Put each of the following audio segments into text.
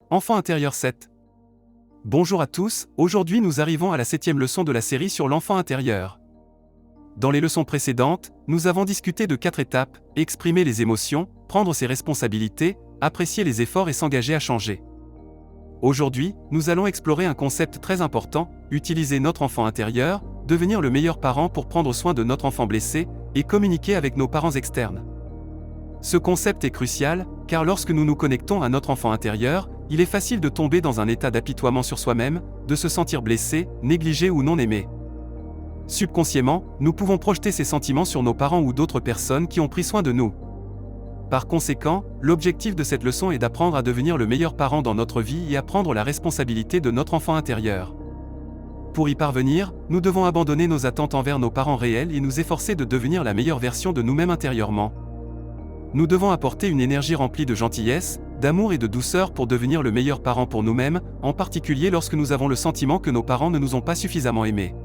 Enfant intérieur 7. Bonjour à tous, aujourd'hui nous arrivons à la 7e leçon de la série sur l'enfant intérieur. Dans les leçons précédentes, nous avons discuté de 4 étapes: exprimer les émotions, prendre ses responsabilités, apprécier les efforts et s'engager à changer. Aujourd'hui, nous allons explorer un concept très important: utiliser notre enfant intérieur, devenir le meilleur parent pour prendre soin de notre enfant blessé, et communiquer avec nos parents externes. Ce concept est crucial, car lorsque nous nous connectons à notre enfant intérieur, il est facile de tomber dans un état d'apitoiement sur soi-même, de se sentir blessé, négligé ou non aimé. Subconsciemment, nous pouvons projeter ces sentiments sur nos parents ou d'autres personnes qui ont pris soin de nous. Par conséquent, l'objectif de cette leçon est d'apprendre à devenir le meilleur parent dans notre vie et à prendre la responsabilité de notre enfant intérieur. Pour y parvenir, nous devons abandonner nos attentes envers nos parents réels et nous efforcer de devenir la meilleure version de nous-mêmes intérieurement. Nous devons apporter une énergie remplie de gentillesse, d'amour et de douceur pour devenir le meilleur parent pour nous-mêmes, en particulier lorsque nous avons le sentiment que nos parents ne nous ont pas suffisamment aimés.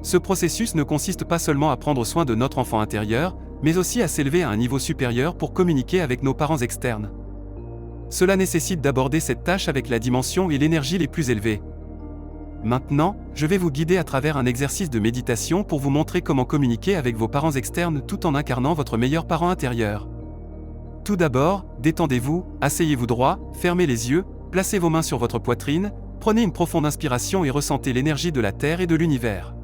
Ce processus ne consiste pas seulement à prendre soin de notre enfant intérieur, mais aussi à s'élever à un niveau supérieur pour communiquer avec nos parents externes. Cela nécessite d'aborder cette tâche avec la dimension et l'énergie les plus élevées. Maintenant, je vais vous guider à travers un exercice de méditation pour vous montrer comment communiquer avec vos parents externes tout en incarnant votre meilleur parent intérieur. Tout d'abord, détendez-vous, asseyez-vous droit, fermez les yeux, placez vos mains sur votre poitrine, prenez une profonde inspiration et ressentez l'énergie de la Terre et de l'univers.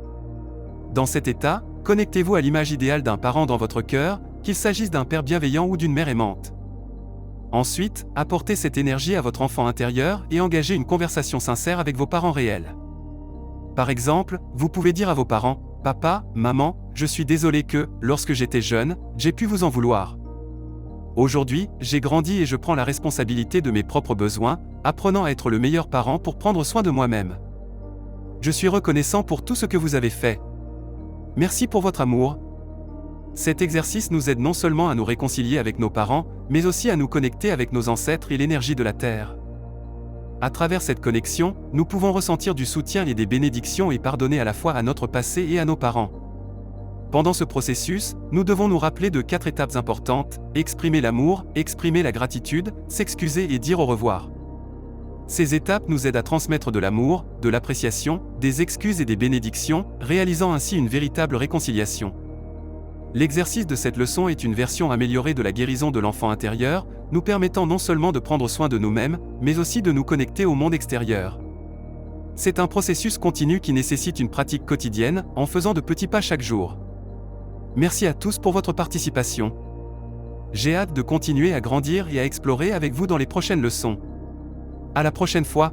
Dans cet état, connectez-vous à l'image idéale d'un parent dans votre cœur, qu'il s'agisse d'un père bienveillant ou d'une mère aimante. Ensuite, apportez cette énergie à votre enfant intérieur et engagez une conversation sincère avec vos parents réels. Par exemple, vous pouvez dire à vos parents: « Papa, maman, je suis désolé que, lorsque j'étais jeune, j'ai pu vous en vouloir. Aujourd'hui, j'ai grandi et je prends la responsabilité de mes propres besoins, apprenant à être le meilleur parent pour prendre soin de moi-même. Je suis reconnaissant pour tout ce que vous avez fait. Merci pour votre amour. » Cet exercice nous aide non seulement à nous réconcilier avec nos parents, mais aussi à nous connecter avec nos ancêtres et l'énergie de la Terre. À travers cette connexion, nous pouvons ressentir du soutien et des bénédictions et pardonner à la fois à notre passé et à nos parents. Pendant ce processus, nous devons nous rappeler de 4 étapes importantes: exprimer l'amour, exprimer la gratitude, s'excuser et dire au revoir. Ces étapes nous aident à transmettre de l'amour, de l'appréciation, des excuses et des bénédictions, réalisant ainsi une véritable réconciliation. L'exercice de cette leçon est une version améliorée de la guérison de l'enfant intérieur, nous permettant non seulement de prendre soin de nous-mêmes, mais aussi de nous connecter au monde extérieur. C'est un processus continu qui nécessite une pratique quotidienne, en faisant de petits pas chaque jour. Merci à tous pour votre participation. J'ai hâte de continuer à grandir et à explorer avec vous dans les prochaines leçons. À la prochaine fois.